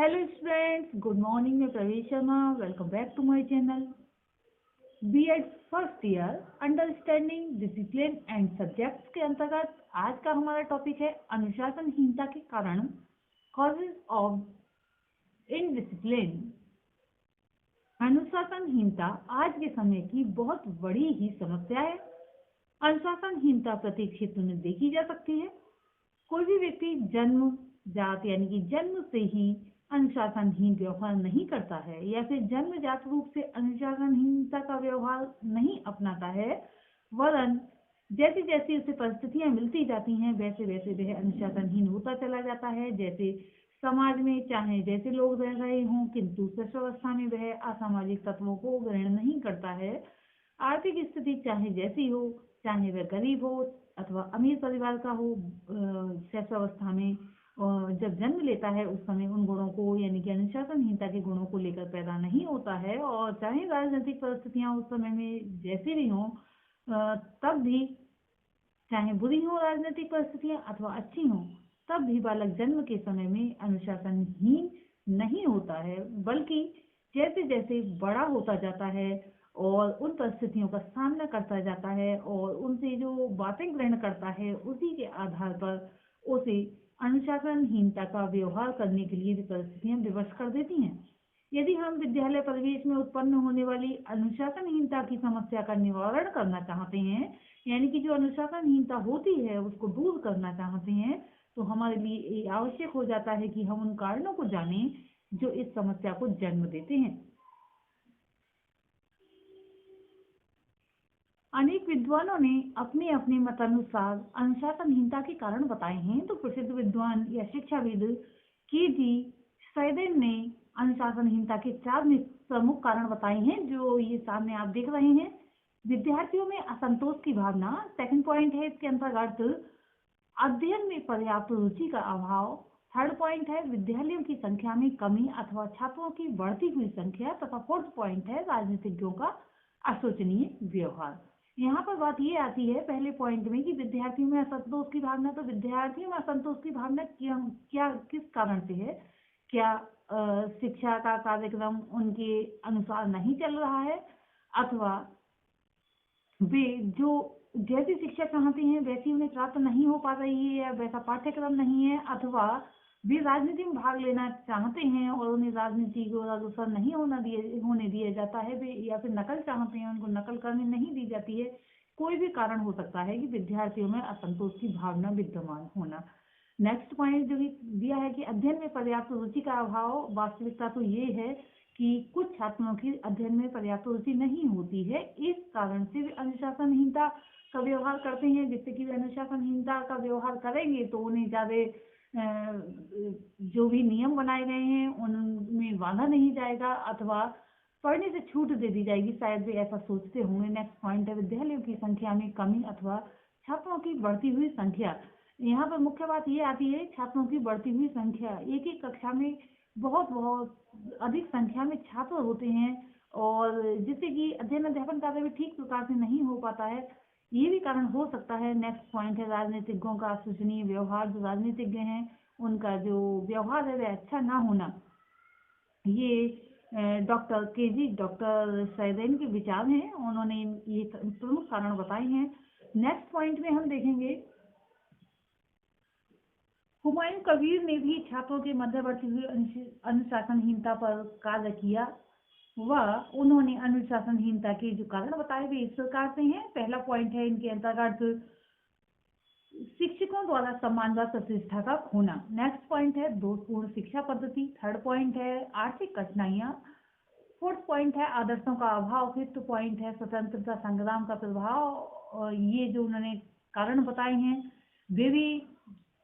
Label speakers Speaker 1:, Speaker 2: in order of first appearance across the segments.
Speaker 1: Hello students, good morning. मैं Pravesh Sharma. Welcome back to my channel. BEd first year understanding discipline and subjects के अंतर्गत आज का हमारा टॉपिक है अनुशासनहीनता के कारण, कॉजेज ऑफ इनडिसिप्लिन। अनुशासनहीनता आज के समय की बहुत बड़ी ही समस्या है। अनुशासनहीनता प्रत्येक क्षेत्र में देखी जा सकती है। कोई भी व्यक्ति जन्म जात यानी कि जन्म से ही अनुशासनहीन व्यवहार नहीं करता है या फिर जन्मजात रूप से अनुशासनहीनता का व्यवहार नहीं अपनाता है, वरन जैसे जैसे उसे परिस्थितियां मिलती जाती हैं वैसे वैसे वह अनुशासनहीन होता चला जाता है। जैसे समाज में चाहे जैसे लोग रह रहे हों, किंतु शिष्टावस्था में वह असामाजिक तत्वों को ग्रहण नहीं करता है। आर्थिक स्थिति चाहे जैसी हो, चाहे वह गरीब हो अथवा अमीर परिवार का हो, शिष्टावस्था में जब जन्म लेता है उस समय उन गुणों को यानी कि अनुशासनहीनता के गुणों को लेकर पैदा नहीं होता है। और चाहे राजनीतिक परिस्थितियां उस समय में जैसी भी हों, तब भी चाहे बुरी हो राजनीतिक परिस्थितियां अथवा अच्छी हों, तब भी बालक जन्म के समय में अनुशासनहीन नहीं होता है, बल्कि जैसे जैसे बड़ा होता जाता है और उन परिस्थितियों का सामना करता जाता है और उनसे जो बातें ग्रहण करता है उसी के आधार पर उसे अनुशासनहीनता का व्यवहार करने के लिए भी परिस्थितियां विवश कर देती हैं। यदि हम विद्यालय परिवेश में उत्पन्न होने वाली अनुशासनहीनता की समस्या का निवारण करना चाहते हैं, यानी कि जो अनुशासनहीनता होती है उसको दूर करना चाहते हैं, तो हमारे लिए ये आवश्यक हो जाता है कि हम उन कारणों को जानें जो इस समस्या को जन्म देते हैं। अनेक विद्वानों ने अपने अपने मतानुसार अनुशासनहीनता के कारण बताए हैं। तो प्रसिद्ध विद्वान या शिक्षाविद के.जी. सैडेन ने अनुशासनहीनता के 4 प्रमुख कारण बताए हैं, जो ये सामने आप देख रहे हैं। विद्यार्थियों में असंतोष की भावना, सेकंड पॉइंट है इसके अंतर्गत अध्ययन में पर्याप्त रुचि का अभाव, थर्ड पॉइंट है विद्यालयों की संख्या में कमी अथवा छात्रों की बढ़ती हुई संख्या, तथा फोर्थ पॉइंट है राजनीतिज्ञों का अशोचनीय व्यवहार। यहाँ पर बात ये आती है पहले पॉइंट में कि विद्यार्थियों में असंतोष की भावना। तो विद्यार्थियों में असंतोष की भावना क्या किस कारण से है? क्या शिक्षा का कार्यक्रम उनके अनुसार नहीं चल रहा है, अथवा वे जो जैसी शिक्षा चाहते हैं वैसी उन्हें प्राप्त नहीं हो पा रही है, या वैसा पाठ्यक्रम नहीं है, अथवा वे राजनीति में भाग लेना चाहते हैं और उन्हें राजनीति को अग्रसर नहीं होने दिया जाता है, वे या फिर नकल चाहते हैं उनको नकल करने नहीं दी जाती है। कोई भी कारण हो सकता है कि विद्यार्थियों में असंतोष की भावना विद्यमान होना। नेक्स्ट पॉइंट जो दिया है कि अध्ययन में पर्याप्त रुचि का अभाव। वास्तविकता तो ये है कि कुछ छात्रों की अध्ययन में पर्याप्त रुचि नहीं होती है, इस कारण से वे अनुशासनहीनता का व्यवहार करते हैं। जिससे कि वे अनुशासनहीनता का व्यवहार करेंगे तो उन्हें ज़्यादा जो भी नियम बनाए गए हैं उनमें बांधा नहीं जाएगा, अथवा पढ़ने से छूट दे दी जाएगी, शायद वे ऐसा सोचते होंगे। नेक्स्ट पॉइंट है विद्यालयों की संख्या में कमी अथवा छात्रों की बढ़ती हुई संख्या। यहाँ पर मुख्य बात ये आती है छात्रों की बढ़ती हुई संख्या। एक एक कक्षा में बहुत बहुत अधिक संख्या में छात्र होते हैं और जिससे कि अध्ययन अध्यापन कार्य भी ठीक प्रकार से नहीं हो पाता है, ये भी कारण हो सकता है। नेक्स्ट पॉइंट है राजनीतिज्ञों का अशोचनीय व्यवहार। जो राजनीतिज्ञ हैं उनका जो व्यवहार है वह अच्छा ना होना। ये डॉक्टर सैदेन के विचार हैं, उन्होंने ये प्रमुख कारण बताए हैं। नेक्स्ट पॉइंट में हम देखेंगे हुमायूं कबीर ने भी छात्रों के मध्यवर्ती हुई अनुशासनहीनता पर कार्य किया। उन्होंने अनुशासनहीनता के जो कारण बताए वे इस प्रकार से हैं। पहला पॉइंट है इनके अंतर्गत शिक्षकों द्वारा सम्मान व प्रतिष्ठा का खोना। नेक्स्ट पॉइंट है दोषपूर्ण शिक्षा पद्धति। थर्ड पॉइंट है आर्थिक कठिनाइयाँ। फोर्थ पॉइंट है आदर्शों का अभाव। फिफ्थ पॉइंट है स्वतंत्रता संग्राम का प्रभाव। और ये जो उन्होंने कारण बताए हैं वे भी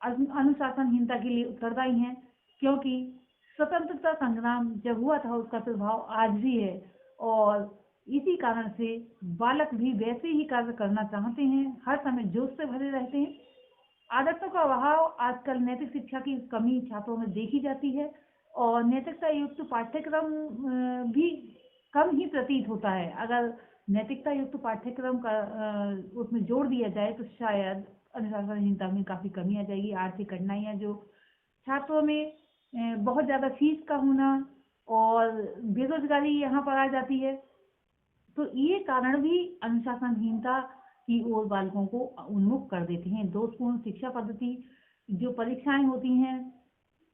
Speaker 1: अनुशासनहीनता के लिए उत्तरदायी हैं, क्योंकि स्वतंत्रता संग्राम जब हुआ था उसका प्रभाव आज भी है और इसी कारण से बालक भी वैसे ही कार्य करना चाहते हैं, हर समय जोश से भरे रहते हैं। आदर्शों का अभाव, आजकल नैतिक शिक्षा की कमी छात्रों में देखी जाती है और नैतिकता युक्त पाठ्यक्रम भी कम ही प्रतीत होता है। अगर नैतिकता युक्त पाठ्यक्रम का उसमें जोड़ दिया जाए तो शायद अनुशासनहीनता में काफ़ी कमी आ जाएगी। आर्थिक कठिनाइयाँ जो छात्रों में बहुत ज़्यादा फीस का होना और बेरोजगारी यहाँ पर आ जाती है। तो ये कारण भी अनुशासनहीनता की ओर बालकों को उन्मुख कर देते हैं। दोषपूर्ण शिक्षा पद्धति, जो परीक्षाएं होती हैं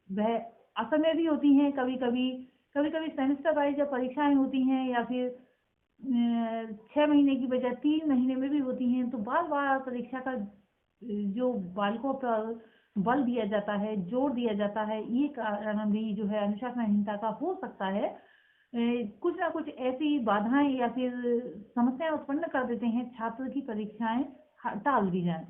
Speaker 1: वह असमय भी होती हैं, कभी कभी सेमेस्टर वाइज जब परीक्षाएं होती हैं या फिर 6 महीने की बजाय 3 महीने में भी होती हैं, तो बार बार परीक्षा का जो बालकों पर बल दिया जाता है, जोर दिया जाता है, ये कारण भी जो है अनुशासनहीनता का हो सकता है। कुछ ना कुछ ऐसी बाधाएं या फिर समस्याएं उत्पन्न कर देते हैं, छात्र की परीक्षाएं टाल दी जाए।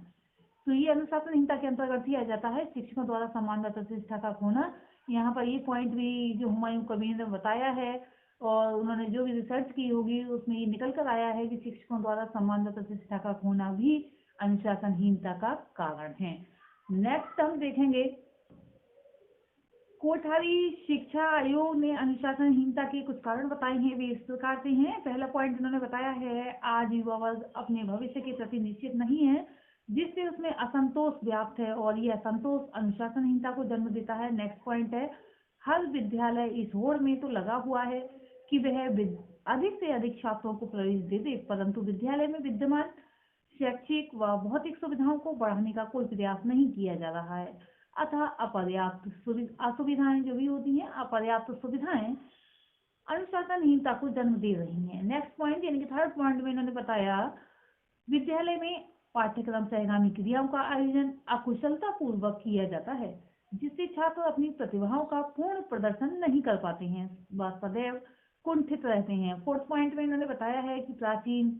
Speaker 1: तो ये अनुशासनहीनता के अंतर्गत ही आ जाता है। शिक्षकों द्वारा सम्मान व प्रतिष्ठा का खोना। यहाँ पर ये पॉइंट भी जो हुमायूं कबीर ने बताया है और उन्होंने जो भी रिसर्च की होगी उसमें ये निकल कर आया है कि शिक्षकों द्वारा सम्मान व प्रतिष्ठा का खोना भी अनुशासनहीनता का कारण है। नेक्स्ट हम देखेंगे, कोठारी शिक्षा आयोग ने अनुशासनहीनता के कुछ कारण बताए हैं, वे इस प्रकार से हैं। पहला पॉइंट उन्होंने बताया है, आज युवा वर्ग अपने भविष्य के प्रति निश्चित नहीं है, जिससे उसमें असंतोष व्याप्त है और यह असंतोष अनुशासनहीनता को जन्म देता है। नेक्स्ट पॉइंट है, हर विद्यालय इस होड़ में तो लगा हुआ है कि वह अधिक से अधिक छात्रों को प्रवेश दे दे, परंतु विद्यालय में विद्यमान शैक्षिक व भौतिक सुविधाओं को बढ़ाने का कोई प्रयास नहीं किया जा रहा है। अतः अपर्याप्त असुविधाएं जो भी होती हैं, अपर्याप्त सुविधाएं अनुशासनहीनता को जन्म दे रही हैं। नेक्स्ट पॉइंट यानी कि थर्ड पॉइंट में इन्होंने बताया, विद्यालय में पाठ्यक्रम सहगामी क्रियाओं का आयोजन अकुशलता पूर्वक किया जाता है, जिससे छात्र अपनी प्रतिभाओं का पूर्ण प्रदर्शन नहीं कर पाते हैं, वह सदैव कुंठित रहते हैं। फोर्थ पॉइंट में इन्होंने बताया है कि प्राचीन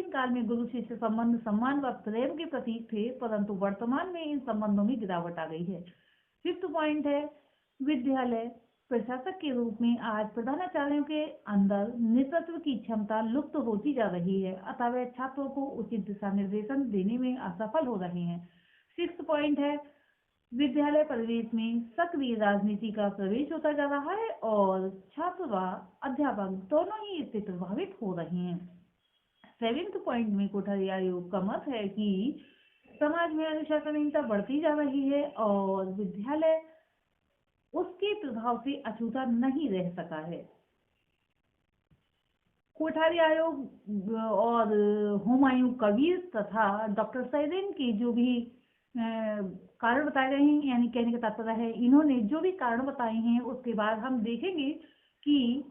Speaker 1: काल में गुरु शिष्य संबंध सम्मान व प्रेम के प्रतीक थे, परंतु वर्तमान में इन संबंधों में गिरावट आ गई है। फिफ्थ पॉइंट है, विद्यालय प्रशासक के रूप में आज प्रधानाचार्यों के अंदर नेतृत्व की क्षमता लुप्त होती जा रही है, अतः वे छात्रों को उचित दिशा निर्देशन देने में असफल हो रहे हैं। सिक्स्थ पॉइंट है, विद्यालय परिवेश में सक्रिय राजनीति का प्रवेश होता जा रहा है और छात्र व अध्यापक दोनों ही इससे प्रभावित हो रहे हैं। सेवेंथ पॉइंट में कोठारी आयोग का मत है कि समाज में अनुशासनहीनता बढ़ती जा रही है और विद्यालय उसके प्रभाव से अछूता नहीं रह सका है। कोठारी आयोग और हुमायूं कबीर तथा डॉक्टर सैयदन के जो भी कारण बताए गए हैं, यानी कहने का तात्पर्य है इन्होंने जो भी कारण बताए हैं, उसके बाद हम देखेंगे कि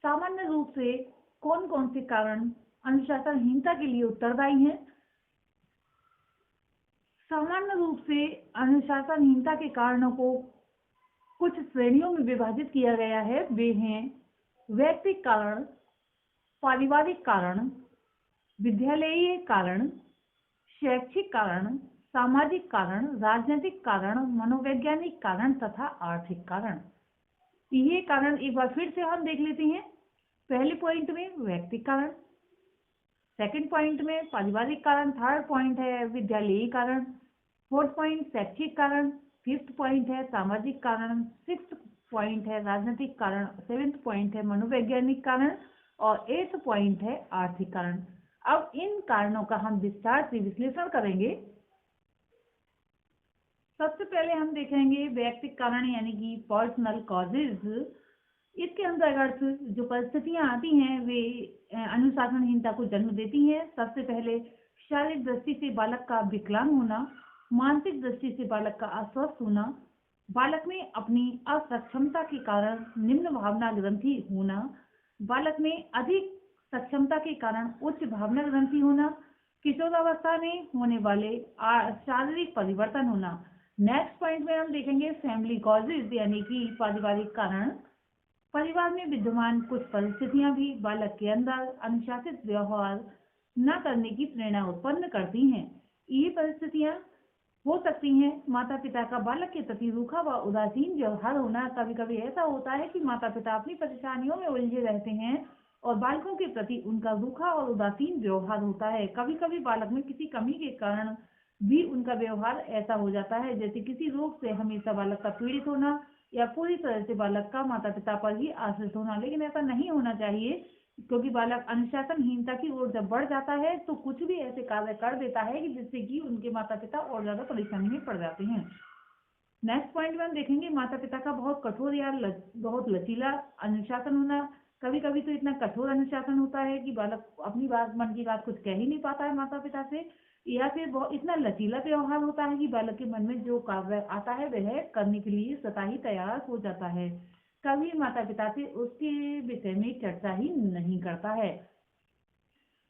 Speaker 1: सामान्य रूप से कौन कौन से कारण अनुशासनहीनता के लिए उत्तरदायी हैं। सामान्य रूप से अनुशासनहीनता के कारणों को कुछ श्रेणियों में विभाजित किया गया है। वे हैं वैयक्तिक कारण, पारिवारिक कारण, विद्यालयीय कारण, शैक्षिक कारण, सामाजिक कारण, राजनीतिक कारण, मनोवैज्ञानिक कारण तथा आर्थिक कारण। ये कारण एक बार फिर से हम देख लेते हैं। पहले पॉइंट में वैयक्तिक कारण, सेकंड पॉइंट में पारिवारिक कारण, थर्ड पॉइंट है विद्यालयीय कारण, फोर्थ पॉइंट शैक्षिक कारण, फिफ्थ पॉइंट है सामाजिक कारण, सिक्स्थ पॉइंट है राजनीतिक कारण, सेवेंथ पॉइंट है मनोवैज्ञानिक कारण और एट्थ पॉइंट है आर्थिक कारण। अब इन कारणों का हम विस्तार से विश्लेषण करेंगे। सबसे पहले हम देखेंगे वैयक्तिक कारण यानी कि पर्सनल कॉजेज। इसके अंतर्गत जो परिस्थितियां आती हैं वे अनुशासनहीनता को जन्म देती हैं। सबसे पहले शारीरिक दृष्टि से बालक का विकलांग होना, मानसिक दृष्टि से बालक का अस्वस्थ होना, बालक में अपनी असक्षमता के कारण निम्न भावना ग्रंथि होना, बालक में अधिक सक्षमता के कारण उच्च भावना ग्रंथि होना, किशोरावस्था में होने वाले शारीरिक परिवर्तन होना। नेक्स्ट पॉइंट में हम देखेंगे फैमिली कॉजेज यानी कि पारिवारिक कारण। परिवार में विद्यमान कुछ परिस्थितियां भी बालक के अंदर अनुशासित व्यवहार न करने की प्रेरणा उत्पन्न करती हैं। ये परिस्थितियां हो सकती हैं माता पिता का बालक के प्रति रूखा व उदासीन व्यवहार होना। कभी कभी ऐसा होता है कि माता पिता अपनी परेशानियों में उलझे रहते हैं और बालकों के प्रति उनका रूखा और उदासीन व्यवहार होता है। कभी कभी बालक में किसी कमी के कारण भी उनका व्यवहार ऐसा हो जाता है, जैसे किसी रोग से हमेशा बालक का पीड़ित होना या पूरी तरह से बालक का माता पिता पर ही आश्रित होना। लेकिन ऐसा नहीं होना चाहिए। क्योंकि बालक अनुशासनहीनता की ओर जब बढ़ जाता है तो कुछ भी ऐसे कार्य कर देता है कि जिससे कि उनके माता पिता और ज्यादा परेशानी में पड़ जाते हैं। नेक्स्ट पॉइंट में हम देखेंगे माता पिता का बहुत कठोर या बहुत लचीला अनुशासन होना। कभी कभी तो इतना कठोर अनुशासन होता है कि बालक अपनी बात, मन की बात कुछ कह ही नहीं पाता है माता पिता से, या फिर बहुत इतना लचीला व्यवहार होता है कि बालक के मन में जो कार्य आता है वह करने के लिए स्वतः ही तैयार हो जाता है। कभी माता पिता से उसके विषय में चर्चा ही नहीं करता है,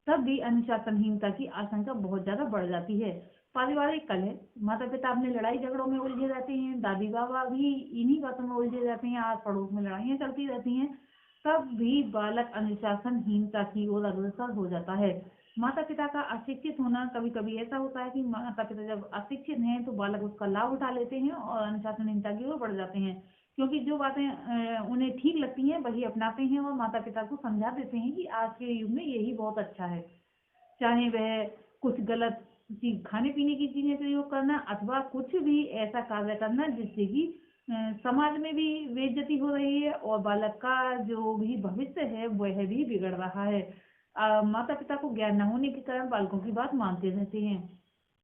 Speaker 1: तब भी अनुशासनहीनता की आशंका बहुत ज्यादा बढ़ जाती है। पारिवारिक कलह, माता पिता अपने लड़ाई झगड़ों में उलझे रहते हैं, दादी बाबा भी इन्हीं बातों में उलझे रहते हैं, आस पड़ोस में लड़ाइयाँ चलती रहती हैं, तब भी बालक अनुशासनहीनता की ओर अग्रसर हो जाता है। माता पिता का अशिक्षित होना, कभी कभी ऐसा होता है कि माता पिता जब अशिक्षित हैं तो बालक उसका लाभ उठा लेते हैं और अनुशासनहीनता की ओर बढ़ जाते हैं, क्योंकि जो बातें उन्हें ठीक लगती हैं वही अपनाते हैं और माता पिता को समझा देते हैं कि आज के युग में यही बहुत अच्छा है। चाहे वह कुछ गलत चीज, खाने पीने की चीजें प्रयोग करना अथवा कुछ भी ऐसा कार्य करना जिससे कि समाज में भी बेइज्जती हो रही है और बालक का जो भी भविष्य है वह भी बिगड़ रहा है। माता पिता को ज्ञान न होने के कारण बालकों की बात मानते रहते हैं।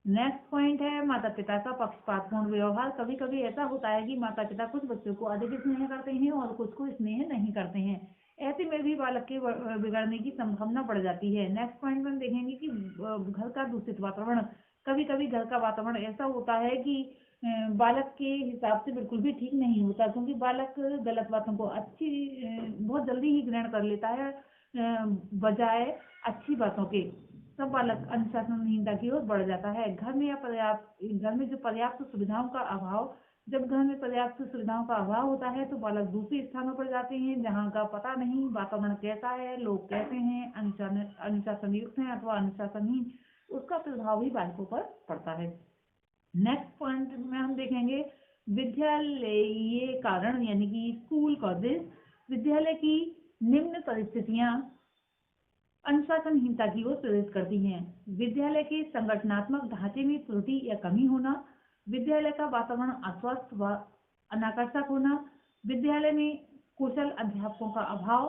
Speaker 1: नेक्स्ट पॉइंट है माता पिता का पक्षपातपूर्ण व्यवहार। कभी कभी ऐसा होता है कि माता पिता कुछ बच्चों को अधिक स्नेह करते हैं और कुछ को स्नेह नहीं करते हैं, ऐसे में भी बालक के बिगड़ने की संभावना बढ़ जाती है। नेक्स्ट पॉइंट में हम देखेंगे कि घर का दूषित वातावरण। कभी कभी घर का वातावरण ऐसा होता है कि बालक के हिसाब से बिल्कुल भी ठीक नहीं होता, क्योंकि बालक गलत बातों को बहुत जल्दी ही ग्रहण कर लेता है बजाय अच्छी बातों के। तब बालक अनुशासनहीनता की ओर बढ़ जाता है। घर में जो पर्याप्त सुविधाओं का अभाव, जब घर में पर्याप्त सुविधाओं का अभाव होता है तो बालक दूसरे स्थानों पर जाते हैं जहाँ का पता नहीं, वातावरण कैसा है, लोग कैसे हैं, अनुशासन युक्त हैं अथवा अनुशासनहीन, उसका प्रभाव भी बालकों पर पड़ता है। नेक्स्ट पॉइंट में हम देखेंगे विद्यालयीय कारण, यानी कि स्कूल कॉलेज। विद्यालय की निम्न परिस्थितियां अनुशासनहीनता की ओर प्रेरित करती हैं। विद्यालय के संगठनात्मक ढांचे में त्रुटि या कमी होना, विद्यालय का वातावरण अस्वस्थ व अनाकर्षक होना, विद्यालय में कुशल अध्यापकों का अभाव,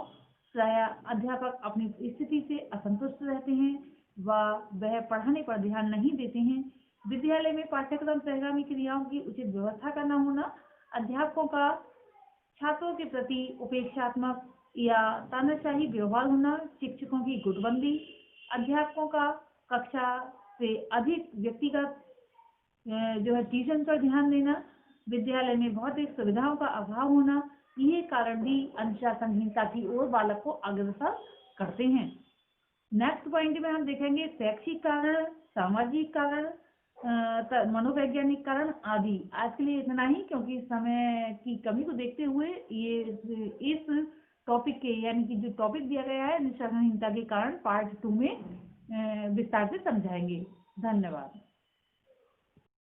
Speaker 1: प्राय अध्यापक अपनी स्थिति से असंतुष्ट रहते हैं व वह पढ़ाने पर ध्यान नहीं देते हैं, विद्यालय में पाठ्यक्रम सहगामी क्रियाओं की उचित व्यवस्था करना होना, अध्यापकों का छात्रों के प्रति उपेक्षात्मक या तानाशाही व्यवहार होना, शिक्षकों की गुटबंदी, अध्यापकों का कक्षा से अधिक व्यक्तिगत जो है ट्यूशन पर ध्यान देना, विद्यालय में भौतिक सुविधाओं का अभाव होना, ये कारण भी अनुशासनहीनता की ओर बालक को अग्रसर करते हैं। नेक्स्ट पॉइंट में हम देखेंगे शैक्षिक कारण, सामाजिक कारण, मनोवैज्ञानिक कारण आदि। आज के लिए इतना ही, क्योंकि समय की कमी को देखते हुए ये इस टॉपिक के, यानी कि जो टॉपिक दिया गया है अनुशासनहीनता के कारण, पार्ट 2 में विस्तार से समझाएंगे। धन्यवाद।